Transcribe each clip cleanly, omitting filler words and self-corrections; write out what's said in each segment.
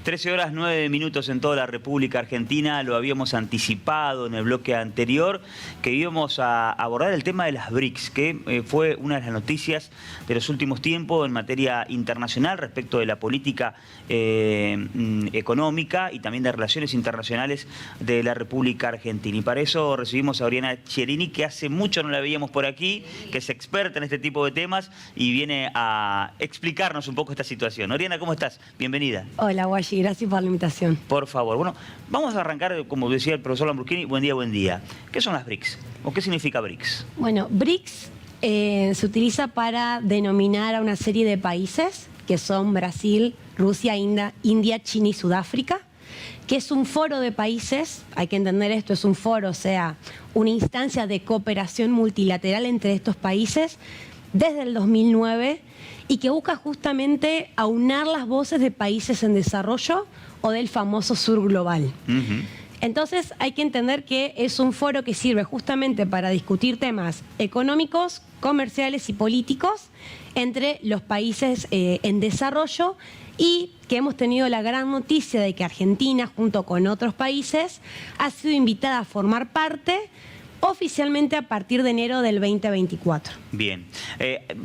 13 horas 9 minutos en toda la República Argentina. Lo habíamos anticipado en el bloque anterior, que íbamos a abordar el tema de las BRICS, que fue una de las noticias de los últimos tiempos en materia internacional respecto de la política económica y también de relaciones internacionales de la República Argentina. Y para eso recibimos a Oriana Cherini, que hace mucho no la veíamos por aquí, que es experta en este tipo de temas y viene a explicarnos un poco esta situación. Oriana, ¿cómo estás? Bienvenida. Hola, Guayi, gracias por la invitación. Por favor. Bueno, vamos a arrancar, como decía el profesor Lamborghini, buen día, buen día. ¿Qué son las BRICS? ¿O qué significa BRICS? Bueno, BRICS se utiliza para denominar a una serie de países que son Brasil, Rusia, India, China y Sudáfrica, que es un foro de países, hay que entender esto, es un foro, o sea, una instancia de cooperación multilateral entre estos países desde el 2009 y que busca justamente aunar las voces de países en desarrollo o del famoso sur global. Entonces hay que entender que es un foro que sirve justamente para discutir temas económicos, comerciales y políticos entre los países en desarrollo, y que hemos tenido la gran noticia de que Argentina, junto con otros países, ha sido invitada a formar parte oficialmente a partir de enero del 2024. Bien.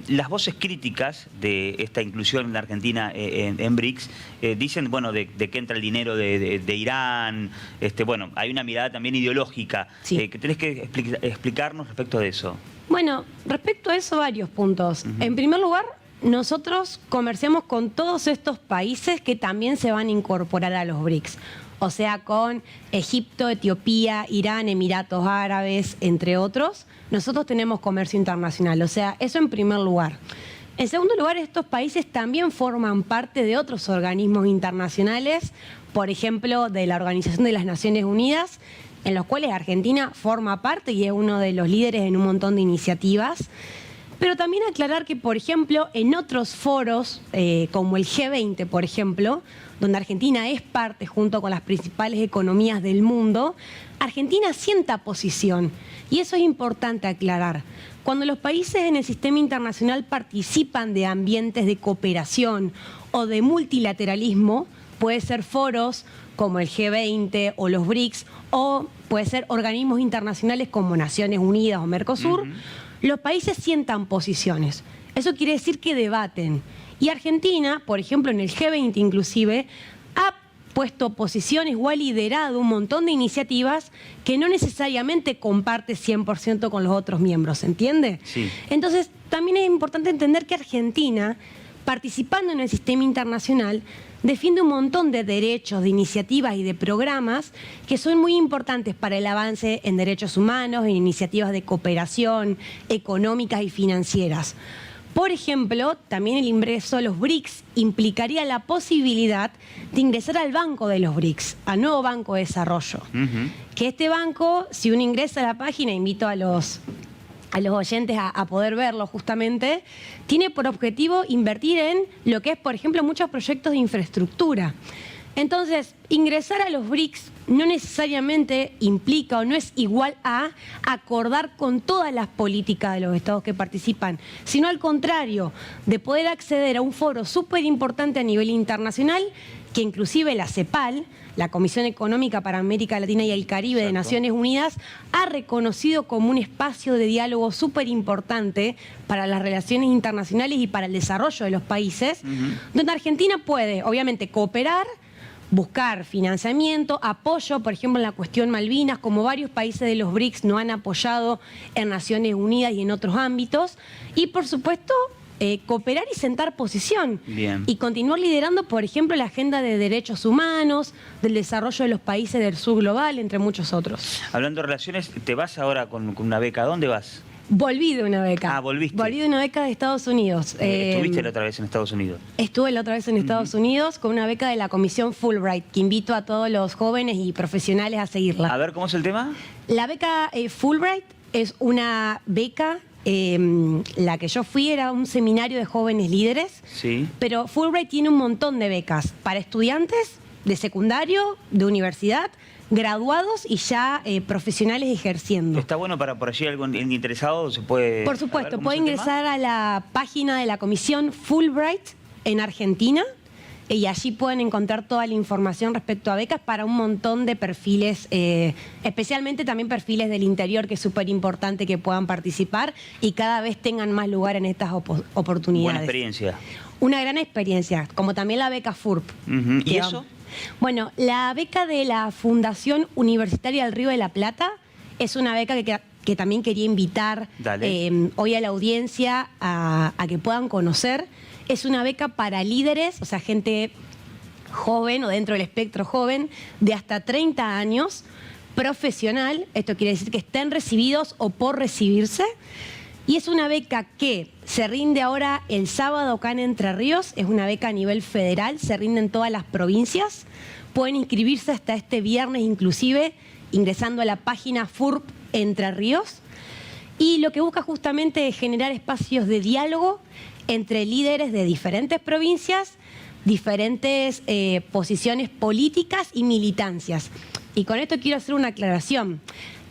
Las voces críticas de esta inclusión en la Argentina en BRICS dicen, bueno, de que entra el dinero de Irán. Bueno, hay una mirada también ideológica. Sí. Que tenés que explicarnos respecto de eso. Bueno, respecto a eso, varios puntos. En primer lugar, nosotros comerciamos con todos estos países que también se van a incorporar a los BRICS. O sea, con Egipto, Etiopía, Irán, Emiratos Árabes, entre otros. Nosotros tenemos comercio internacional, o sea, eso en primer lugar. En segundo lugar, estos países también forman parte de otros organismos internacionales, por ejemplo, de la Organización de las Naciones Unidas, en los cuales Argentina forma parte y es uno de los líderes en un montón de iniciativas. Pero también aclarar que, por ejemplo, en otros foros, como el G20, por ejemplo, donde Argentina es parte junto con las principales economías del mundo, Argentina sienta posición. Y eso es importante aclarar. Cuando los países en el sistema internacional participan de ambientes de cooperación o de multilateralismo, puede ser foros como el G20 o los BRICS, o puede ser organismos internacionales como Naciones Unidas o Mercosur, los países sientan posiciones. Eso quiere decir que debaten. Y Argentina, por ejemplo, en el G20 inclusive, ha puesto posiciones o ha liderado un montón de iniciativas que no necesariamente comparte 100% con los otros miembros, ¿entiende? Sí. Entonces, también es importante entender que Argentina, participando en el sistema internacional, defiende un montón de derechos, de iniciativas y de programas que son muy importantes para el avance en derechos humanos, en iniciativas de cooperación económicas y financieras. Por ejemplo, también el ingreso a los BRICS implicaría la posibilidad de ingresar al Banco de los BRICS, al nuevo Banco de Desarrollo. Que este banco, si uno ingresa a la página, invito a los oyentes a poder verlo justamente, tiene por objetivo invertir en lo que es, por ejemplo, muchos proyectos de infraestructura. Entonces, ingresar a los BRICS no necesariamente implica o no es igual a acordar con todas las políticas de los estados que participan, sino al contrario, de poder acceder a un foro súper importante a nivel internacional, que inclusive la CEPAL, la Comisión Económica para América Latina y el Caribe de Naciones Unidas, ha reconocido como un espacio de diálogo súper importante para las relaciones internacionales y para el desarrollo de los países, donde Argentina puede, obviamente, cooperar, buscar financiamiento, apoyo, por ejemplo, en la cuestión Malvinas, como varios países de los BRICS no han apoyado en Naciones Unidas y en otros ámbitos, y por supuesto cooperar y sentar posición. Bien. Y continuar liderando, por ejemplo, la agenda de derechos humanos, del desarrollo de los países del sur global, entre muchos otros. Hablando de relaciones, ¿te vas ahora con una beca? ¿A dónde vas? Volví de una beca. Ah, volviste. Volví de una beca de Estados Unidos. ¿Estuviste la otra vez en Estados Unidos? Estuve la otra vez en Estados Unidos con una beca de la Comisión Fulbright, que invito a todos los jóvenes y profesionales a seguirla. A ver, ¿cómo es el tema? La beca Fulbright es una beca, la que yo fui era un seminario de jóvenes líderes, Sí. pero Fulbright tiene un montón de becas para estudiantes de secundario, de universidad, graduados y ya profesionales ejerciendo. ¿Está bueno para por allí algún interesado? ¿Se puede? Por supuesto, puede ingresar a la página de la Comisión Fulbright en Argentina y allí pueden encontrar toda la información respecto a becas para un montón de perfiles, especialmente también perfiles del interior, que es súper importante que puedan participar y cada vez tengan más lugar en estas oportunidades. Buena experiencia. Una gran experiencia, como también la beca FURP. ¿Y eso? Bueno, la beca de la Fundación Universitaria del Río de la Plata es una beca que también quería invitar hoy a la audiencia a que puedan conocer. Es una beca para líderes, o sea, gente joven o dentro del espectro joven, de hasta 30 años, profesional. Esto quiere decir que estén recibidos o por recibirse. Y es una beca que se rinde ahora el sábado acá en Entre Ríos. Es una beca a nivel federal, se rinde en todas las provincias. Pueden inscribirse hasta este viernes inclusive, ingresando a la página FURP Entre Ríos. Y lo que busca justamente es generar espacios de diálogo entre líderes de diferentes provincias, diferentes posiciones políticas y militancias. Y con esto quiero hacer una aclaración.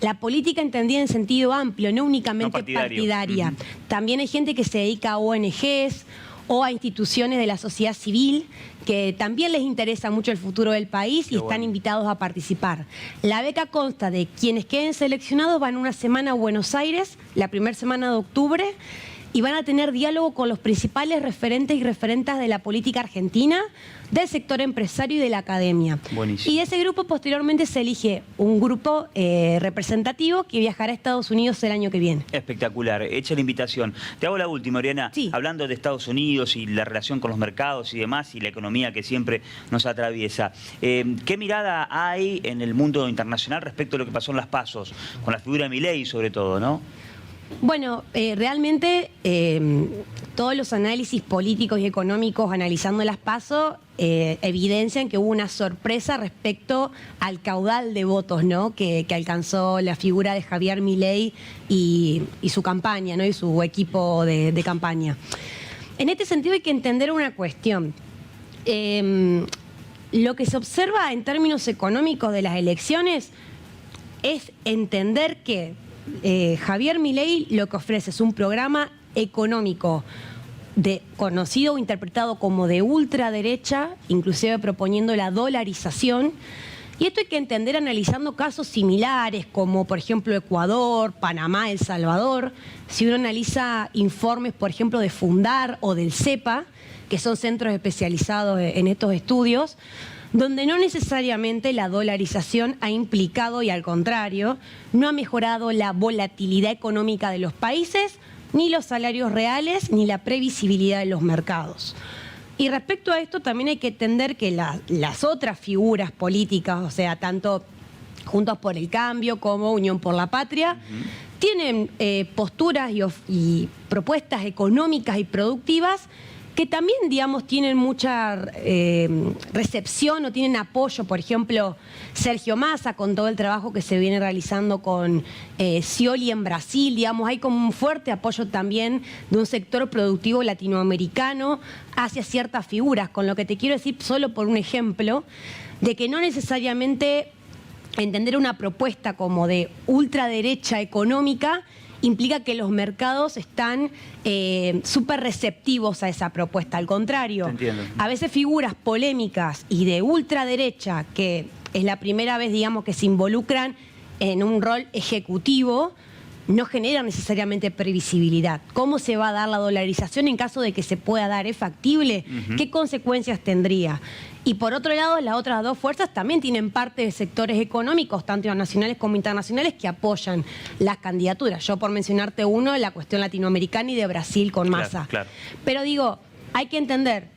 La política entendida en sentido amplio, no únicamente partidaria. También hay gente que se dedica a ONGs o a instituciones de la sociedad civil que también les interesa mucho el futuro del país y están invitados a participar. La beca consta de quienes queden seleccionados van una semana a Buenos Aires, la primera semana de octubre, y van a tener diálogo con los principales referentes y referentas de la política argentina, del sector empresario y de la academia. Buenísimo. Y de ese grupo posteriormente se elige un grupo representativo que viajará a Estados Unidos el año que viene. Espectacular, hecha la invitación. Te hago la última, Oriana. Sí. Hablando de Estados Unidos y la relación con los mercados y demás, y la economía que siempre nos atraviesa. ¿Qué mirada hay en el mundo internacional respecto a lo que pasó en las PASOs? Con la figura de Milei sobre todo, ¿no? Bueno, realmente todos los análisis políticos y económicos analizando las PASO evidencian que hubo una sorpresa respecto al caudal de votos, ¿no? que alcanzó la figura de Javier Milei y su campaña, ¿no? Y su equipo de campaña. En este sentido hay que entender una cuestión. Lo que se observa en términos económicos de las elecciones es entender que Javier Milei lo que ofrece es un programa económico conocido o interpretado como de ultraderecha, inclusive proponiendo la dolarización. Y esto hay que entender analizando casos similares como por ejemplo Ecuador, Panamá, El Salvador. Si uno analiza informes por ejemplo de Fundar o del CEPA, que son centros especializados en estos estudios, donde no necesariamente la dolarización ha implicado, y al contrario, no ha mejorado la volatilidad económica de los países, ni los salarios reales, ni la previsibilidad de los mercados. Y respecto a esto también hay que entender que las otras figuras políticas, o sea, tanto Juntos por el Cambio como Unión por la Patria, tienen posturas y propuestas económicas y productivas que también, digamos, tienen mucha recepción o tienen apoyo. Por ejemplo, Sergio Massa, con todo el trabajo que se viene realizando con Scioli en Brasil, digamos, hay como un fuerte apoyo también de un sector productivo latinoamericano hacia ciertas figuras, con lo que te quiero decir, solo por un ejemplo, de que no necesariamente entender una propuesta como de ultraderecha económica implica que los mercados están súper receptivos a esa propuesta. Al contrario, a veces figuras polémicas y de ultraderecha, que es la primera vez, digamos, que se involucran en un rol ejecutivo, no generan necesariamente previsibilidad. ¿Cómo se va a dar la dolarización en caso de que se pueda dar? ¿Es factible? ¿Qué consecuencias tendría? Y por otro lado, las otras dos fuerzas también tienen parte de sectores económicos, tanto nacionales como internacionales, que apoyan las candidaturas. Yo, por mencionarte uno, la cuestión latinoamericana y de Brasil con Massa. Claro. Pero digo, hay que entender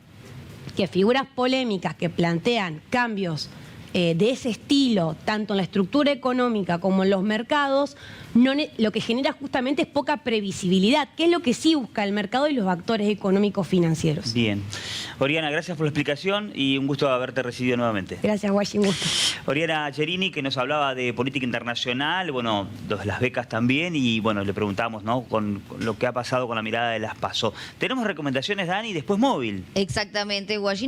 que figuras polémicas que plantean cambios de ese estilo, tanto en la estructura económica como en los mercados, lo que genera justamente es poca previsibilidad, que es lo que sí busca el mercado y los actores económicos financieros. Bien. Oriana, gracias por la explicación y un gusto haberte recibido nuevamente. Gracias, Guachi, un gusto. Oriana Cherini, que nos hablaba de política internacional, bueno, de las becas también, y bueno, le preguntamos, ¿no?, con lo que ha pasado con la mirada de las PASO. Tenemos recomendaciones, Dani, después móvil. Exactamente, Guachi.